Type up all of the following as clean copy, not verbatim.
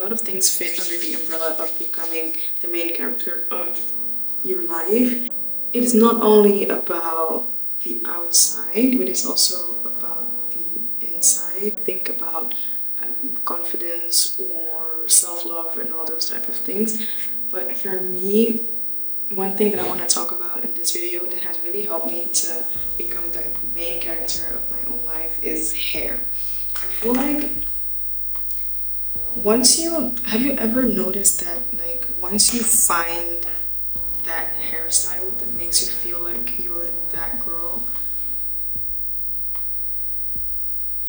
lot of things fit under the umbrella of becoming the main character of your life. It is not only about the outside, but it's also about the inside. Think about confidence or self-love and all those type of things. But for me, one thing that I want to talk about in this video that has really helped me to become the main character of my own life is hair. I feel like have you ever noticed that like once you find that hairstyle that makes you feel like you're that girl,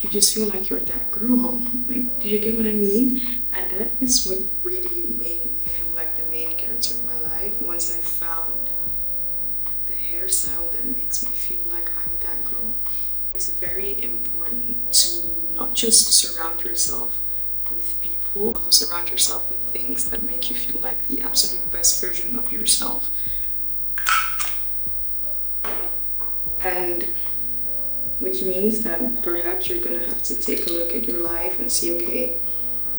you just feel like you're that girl. Like, do you get what I mean? And that is what really made me feel like the main character of my life. Once I found the hairstyle that makes me feel like I'm that girl. It's very important to not just surround yourself with people, also surround yourself with things that make you feel like the absolute best version of yourself. And which means that perhaps you're gonna have to take a look at your life and see, okay,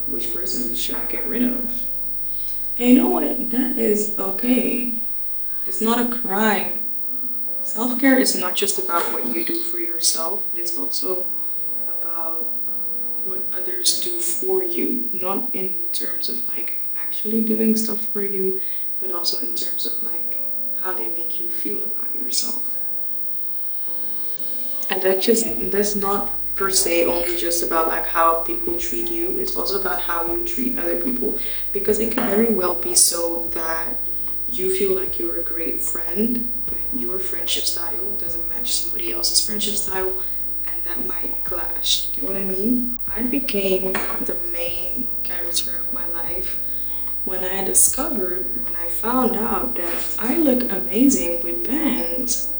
which person should I get rid of? And you know what? That is okay. It's not a crime. Self-care is not just about what you do for yourself, it's also about what others do for you. Not in terms of like actually doing stuff for you, but also in terms of like how they make you feel about yourself. And that's not per se only just about like how people treat you, it's also about how you treat other people. Because it can very well be so that you feel like you're a great friend, but your friendship style doesn't match somebody else's friendship style, and that might clash. You know what I mean? I became the main character of my life when I found out that I look amazing with bangs.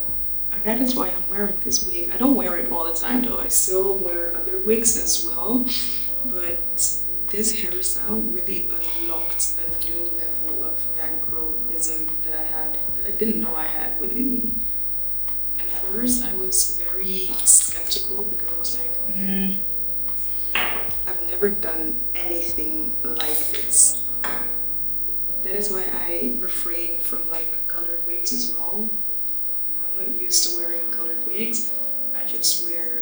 That is why I'm wearing this wig. I don't wear it all the time though. I still wear other wigs as well. But this hairstyle really unlocked a new level of that girlism that I didn't know I had within me. At first, I was very skeptical because I was like, I've never done anything like this. That is why I refrain from like colored wigs as well. I'm not used to wearing colored wigs. I just wear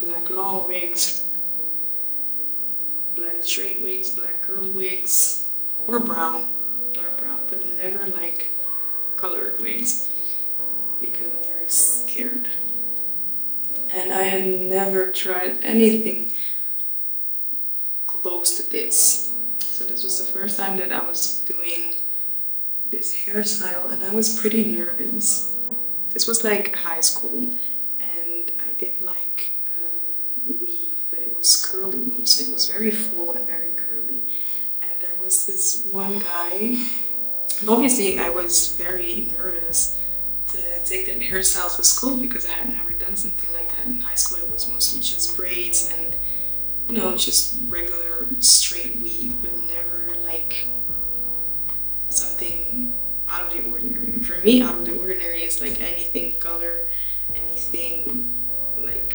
black long wigs, black straight wigs, black curly wigs, or brown, dark brown, but never like colored wigs because I'm very scared. And I had never tried anything close to this. So this was the first time that I was doing this hairstyle, and I was pretty nervous. This was like high school, and I did like weave, but it was curly weave, so it was very full and very curly. And there was this one guy, and obviously I was very nervous to take that hairstyle to school because I had never done something like that. In high school it was mostly just braids and, you know, just regular straight weave, but never like something out of the ordinary. And for me, out of the ordinary is like anything color, anything like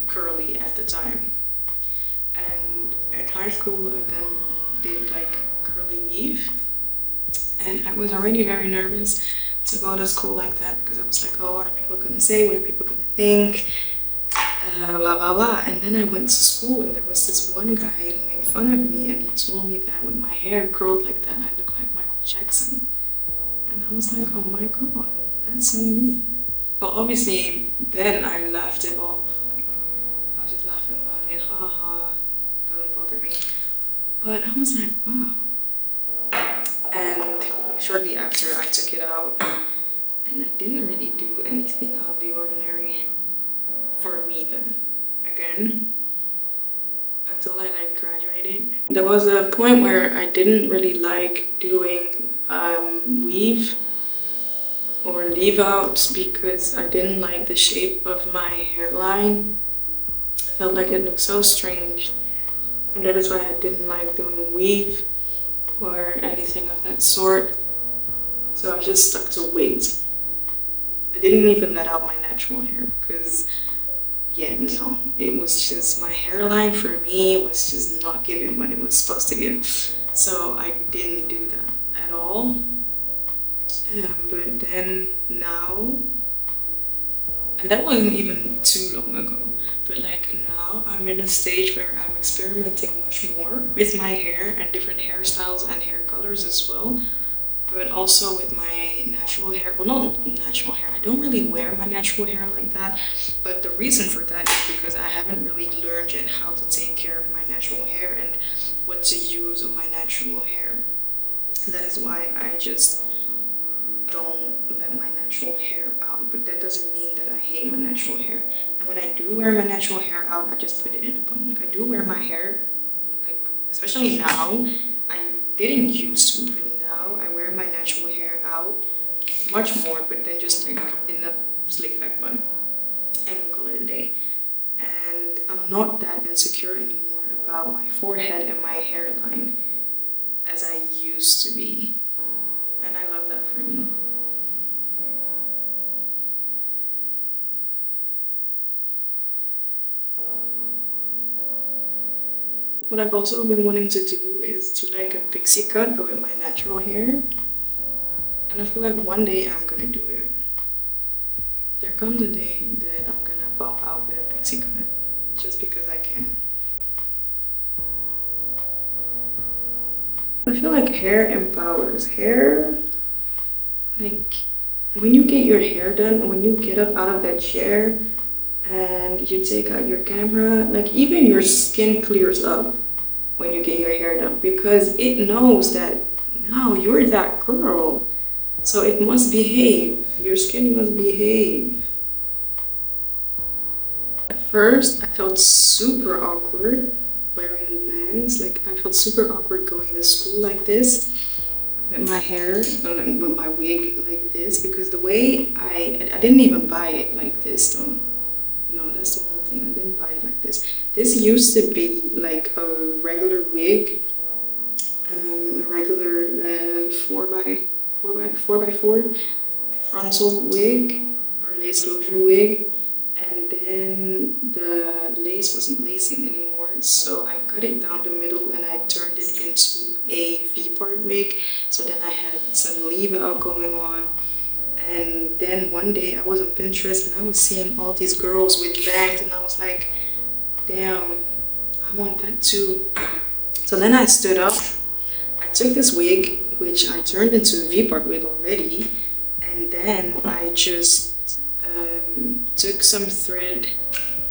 curly at the time. And at high school I then did like curly weave, and I was already very nervous to go to school like that because I was like, oh, what are people gonna say, what are people gonna think, blah blah blah. And then I went to school and there was this one guy who made fun of me, and he told me that with my hair curled like that I look like Michael Jackson. And I was like, oh my god, that's so mean. Well, obviously then I laughed it off. Like, I was just laughing about it, haha, doesn't bother me. But I was like, wow. And shortly after I took it out, and I didn't really do anything out of the ordinary for me then. Again, until I like graduated. There was a point where I didn't really like doing weave or leave out because I didn't like the shape of my hairline. I felt like it looked so strange, and that is why I didn't like doing weave or anything of that sort. So I just stuck to wigs. I didn't even let out my natural hair because, yeah, no, it was just, my hairline for me was just not giving what it was supposed to give. So I didn't do that at all. But then now, and that wasn't even too long ago, but like now I'm in a stage where I'm experimenting much more with my hair and different hairstyles and hair colors as well. But also with my natural hair, well, not natural hair, I don't really wear my natural hair like that, but the reason for that is because I haven't really learned yet how to take care of my natural hair and what to use on my natural hair. That is why I just don't let my natural hair out, but that doesn't mean that I hate my natural hair. And when I do wear my natural hair out, I just put it in a bun. Like, I do wear my hair, like, especially now, I didn't used to, but now I wear my natural hair out much more, but then just like in a slick back bun and call it a day. And I'm not that insecure anymore about my forehead and my hairline as I used to be, and I love that for me. What I've also been wanting to do is to like a pixie cut but with my natural hair, and I feel like one day I'm gonna do it. There comes a day that I'm gonna pop out with a pixie cut just because I can. I feel like hair empowers. Hair, like when you get your hair done, when you get up out of that chair and you take out your camera, like even your skin clears up when you get your hair done, because it knows that now you're that girl, so it must behave. Your skin must behave. At first I felt super awkward wearing bangs. Like, I felt super awkward going to school like this with my hair, with my wig like this, because the way I didn't even buy it like this though. No, that's the whole thing. I didn't buy it like this. This used to be like a regular wig, a regular 4x4 frontal wig or lace closure wig, and then the lace wasn't lacing anymore, so I cut it down the middle and I turned it into a V-part wig. So then I had some leave out going on. And then one day I was on Pinterest and I was seeing all these girls with bangs, and I was like, damn, I want that too. So then I stood up, I took this wig, which I turned into a V-part wig already, and then I just took some thread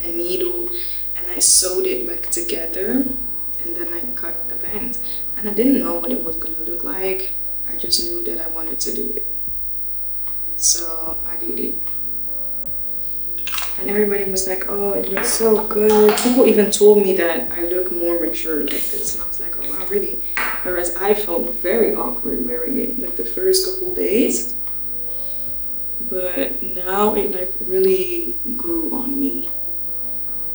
and needle and I sewed it back together, and then I cut the bangs. And I didn't know what it was gonna look like, I just knew that I wanted to do it. So I did it. And everybody was like, oh, it looks so good. People even told me that I look more mature like this. And I was like, oh wow, really? Whereas I felt very awkward wearing it like the first couple days. But now it like really grew on me.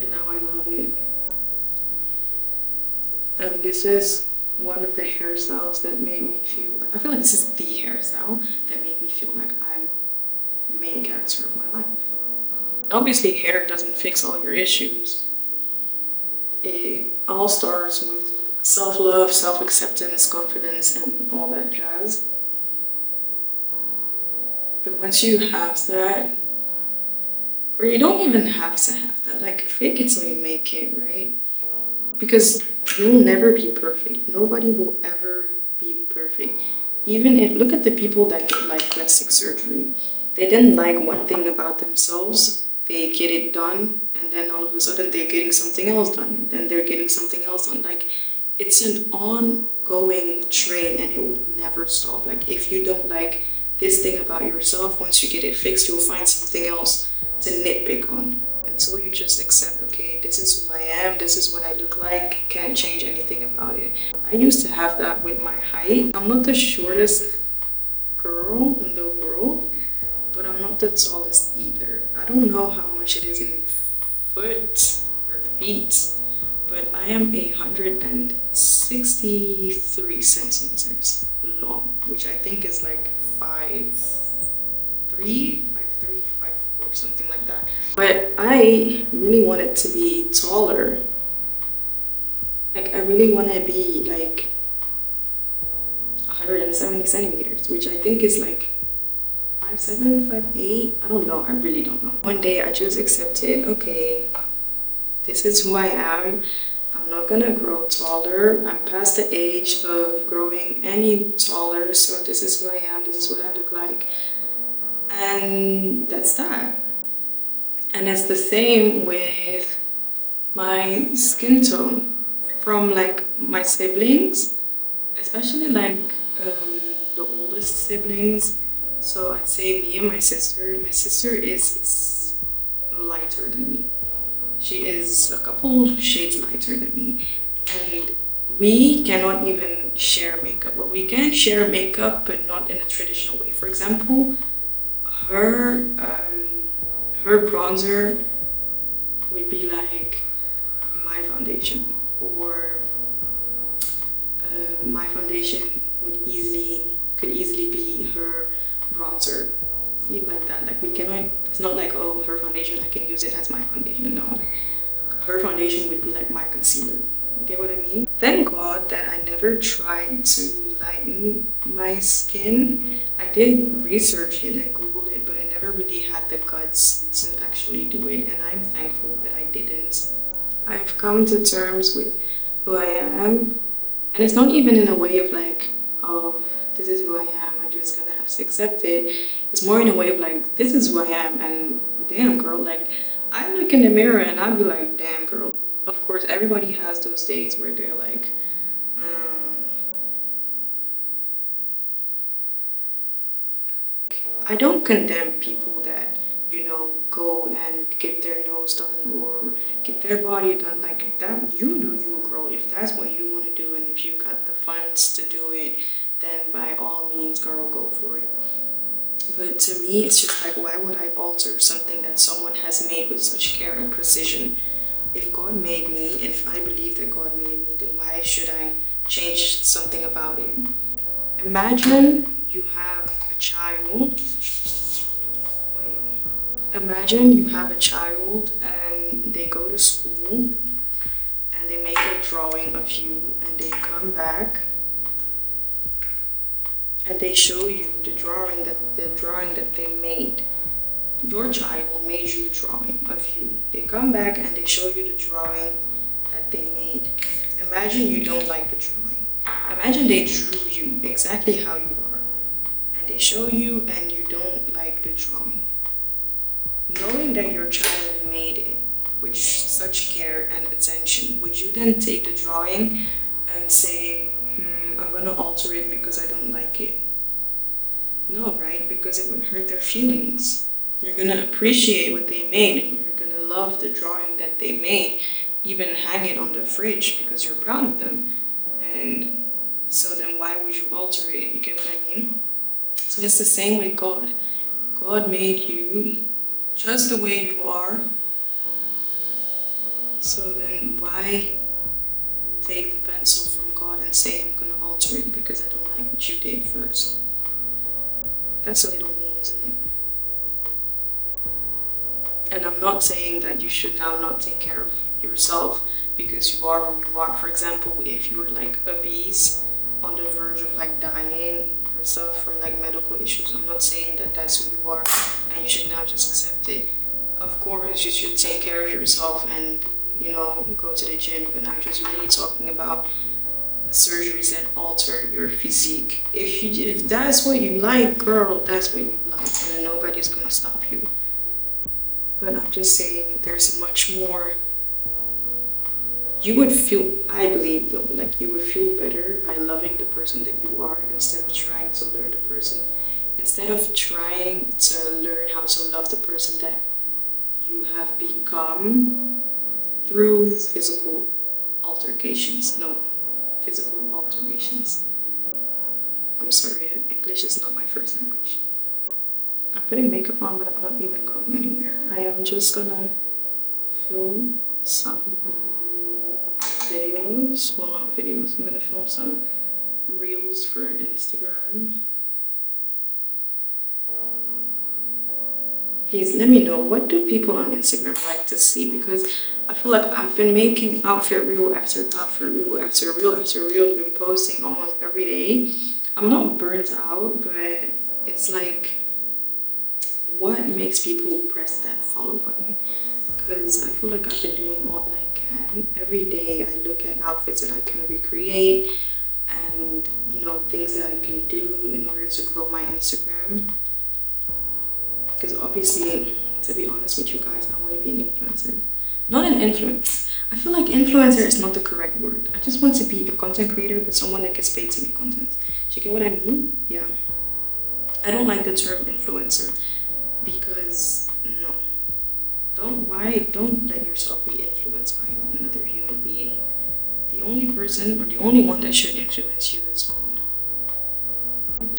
And now I love it. And this is one of the hairstyles that made me feel, I feel like this is the hairstyle that made me feel like I'm the main character of my life. Obviously hair doesn't fix all your issues. It all starts with self-love, self-acceptance, confidence, and all that jazz. But once you have that, or you don't even have to have that, like fake it till you make it, right? Because you'll never be perfect. Nobody will ever be perfect. Even if, look at the people that get like plastic surgery. They didn't like one thing about themselves, they get it done, and then all of a sudden they're getting something else done, and then they're getting something else done. Like, it's an ongoing train and it will never stop. Like, if you don't like this thing about yourself, once you get it fixed, you'll find something else to nitpick on. Until you just accept, okay, this is who I am, this is what I look like, can't change anything about it. I used to have that with my height. I'm not the shortest girl in the world, but I'm not the tallest either. I don't know how much it is in foot or feet, but I am 163 centimeters long, which I think is like 5'3", 5'4", or something like that. But I really wanted to be taller. Like I really want to be like 170 centimeters, which I think is like 5'7", 5'8". I don't know. I really don't know. One day I just accepted, okay, this is who I am. I'm not gonna grow taller. I'm past the age of growing any taller, so this is who I am. This is what I look like. And that's that. And it's the same with my skin tone. From like my siblings, especially like the oldest siblings. So I'd say me and my sister. My sister is lighter than me. She is a couple shades lighter than me. And we cannot even share makeup. But we can share makeup, but not in a traditional way. For example, her her bronzer would be like my foundation, or my foundation could easily be her bronzer. See, like that. Like we cannot. It's not like, oh, her foundation, I can use it as my foundation. No, like her foundation would be like my concealer. You get what I mean? Thank God that I never tried to lighten my skin. I did research it and Google it, but I never really had the guts to actually do it, and I'm thankful that I didn't. I've come to terms with who I am, and it's not even in a way of like, oh, this is who I am, I'm just gonna have to accept it. It's more in a way of like, this is who I am, and damn girl, like I look in the mirror and I'd be like, damn girl. Of course, everybody has those days where they're like, I don't condemn people that, you know, go and get their nose done or get their body done like that. You do you, girl. If that's what you want to do and if you got the funds to do it, then by all means, girl, go for it. But to me, it's just like, why would I alter something that someone has made with such care and precision? If God made me, and if I believe that God made me, then why should I change something about it? Imagine you have a child. Imagine you have a child and they go to school and they make a drawing of you and they come back and they show you the drawing that they made. Your child made you a drawing of you. They come back and they show you the drawing that they made. Imagine you don't like the drawing. Imagine they drew you exactly how you are and they show you and you don't like the drawing. Knowing that your child made it with such care and attention, would you then take the drawing and say, I'm gonna alter it because I don't like it? No, right? Because it would hurt their feelings. You're gonna appreciate what they made and you're gonna love the drawing that they made, even hang it on the fridge because you're proud of them. And so then why would you alter it? You get what I mean? So it's the same with God. God made you just the way you are. So then why take the pencil from God and say, I'm gonna alter it because I don't like what you did first? That's a little mean, isn't it? And I'm not saying that you should now not take care of yourself because you are who you are. For example, if you're like obese, on the verge of like dying or stuff from like medical issues, I'm not saying that that's who you are and you should now just accept it. Of course, you should take care of yourself and, you know, go to the gym, but I'm just really talking about surgeries that alter your physique. If that's what you like, girl, that's what you like, and nobody's gonna stop you. But I'm just saying, there's much more. You would feel, I believe though, like you would feel better by loving the person that you are instead of trying to learn the person, instead of trying to learn how to love the person that you have become through physical altercations. No, physical alterations. I'm sorry, English is not my first language. I'm putting makeup on, but I'm not even going anywhere. I am just gonna film some videos. Well, not videos. I'm gonna film some reels for Instagram. Please let me know, what do people on Instagram like to see? Because I feel like I've been making outfit reel after outfit reel after reel after reel, been posting almost every day. I'm not burnt out, but it's like, what makes people press that follow button? Because I feel like I've been doing all that I can. Every day I look at outfits that I can recreate and, you know, things that I can do in order to grow my Instagram. Because obviously, to be honest with you guys, I want to be an influencer. Not an influencer. I feel like influencer is not the correct word. I just want to be a content creator, but someone that gets paid to make content. Do you get what I mean? Yeah. I don't like the term influencer because no. Don't let yourself be influenced by another human being. The only person or the only one that should influence you is God.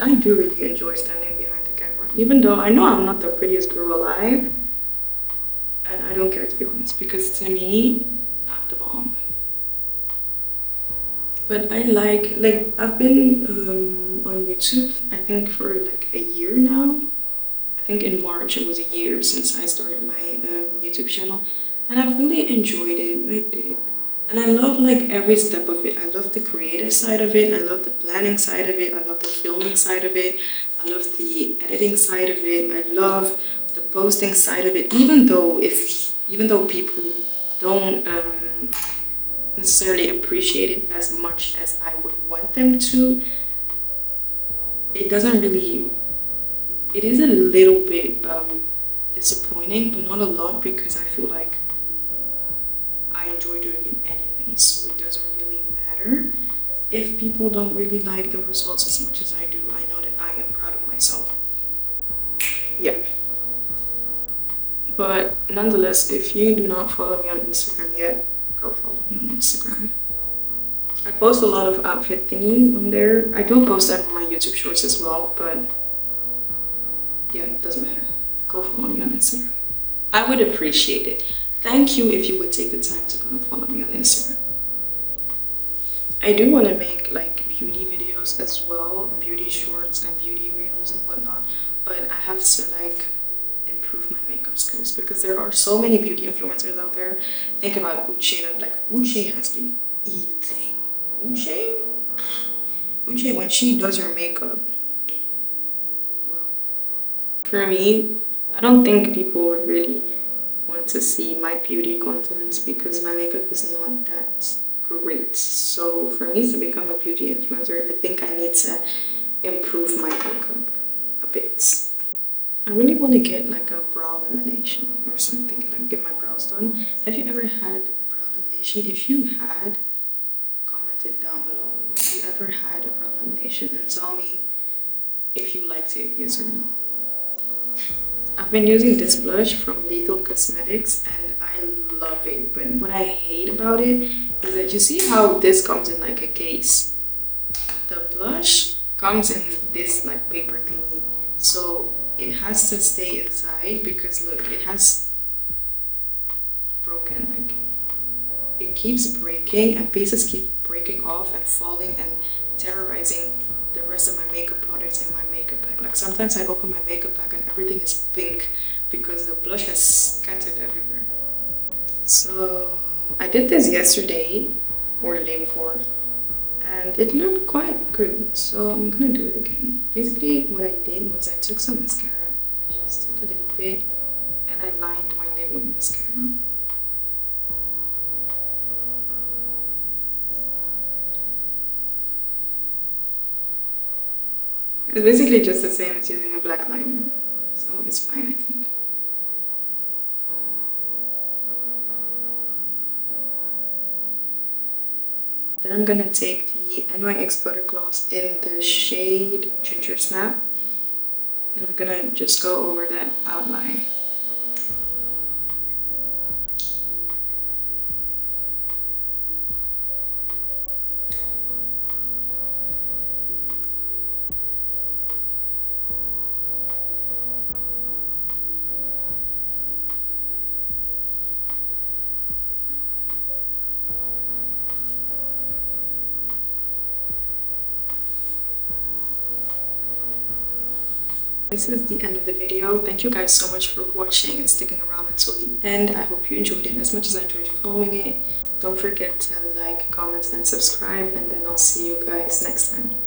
I do really enjoy standing behind the camera, even though I know I'm not the prettiest girl alive, and I don't care, to be honest, because to me, I'm the bomb. But I like I've been on YouTube, I think for like a year now. I think in March it was a year since I started my YouTube channel, and I've really enjoyed it. I did. And I love like every step of it. I love the creative side of it. I love the planning side of it. I love the filming side of it. I love the editing side of it. I love the posting side of it. Even though people don't necessarily appreciate it as much as I would want them to, it doesn't really. It is a little bit disappointing, but not a lot, because I feel like I enjoy doing it anyway, so it doesn't really matter if people don't really like the results as much as I do. I know that I am proud of myself. Yeah. But nonetheless, if you do not follow me on Instagram yet, go follow me on Instagram. I post a lot of outfit thingies on there. I do post that on my YouTube shorts as well, but yeah, it doesn't matter. Go follow me on Instagram. I would appreciate it. Thank you if you would take the time to go and follow me on Instagram. I do want to make like beauty videos as well, and beauty shorts and beauty reels and whatnot, but I have to like improve my makeup skills because there are so many beauty influencers out there. Think about Uche, and like Uche has been eating. Uche, when she does her makeup, well, for me, I don't think people would really want to see my beauty content because my makeup is not that great. So for me to become a beauty influencer, I think I need to improve my makeup a bit. I really want to get like a brow lamination or something, like get my brows done. Have you ever had a brow lamination? If you had, comment it down below. If you ever had a brow lamination, and tell me if you liked it, yes or no. I've been using this blush from Lethal Cosmetics and I love it, but what I hate about it is that you see how this comes in like a case. The blush comes in this like paper thingy, so it has to stay inside because look, it has broken, like it keeps breaking and pieces keep breaking off and falling and terrorizing the rest of my makeup products in my makeup bag. Like sometimes I open my makeup bag and everything is pink because the blush has scattered everywhere. So I did this yesterday or the day before and it looked quite good, so I'm gonna do it again. Basically what I did was I took some mascara and I just took a little bit and I lined my lid with mascara. It's basically just the same as using a black liner, so it's fine, I think. Then I'm gonna take the NYX Butter Gloss in the shade Ginger Snap, and I'm gonna just go over that outline. This is the end of the video. Thank you guys so much for watching and sticking around until the end. I hope you enjoyed it as much as I enjoyed filming it. Don't forget to like, comment, and subscribe, and then I'll see you guys next time.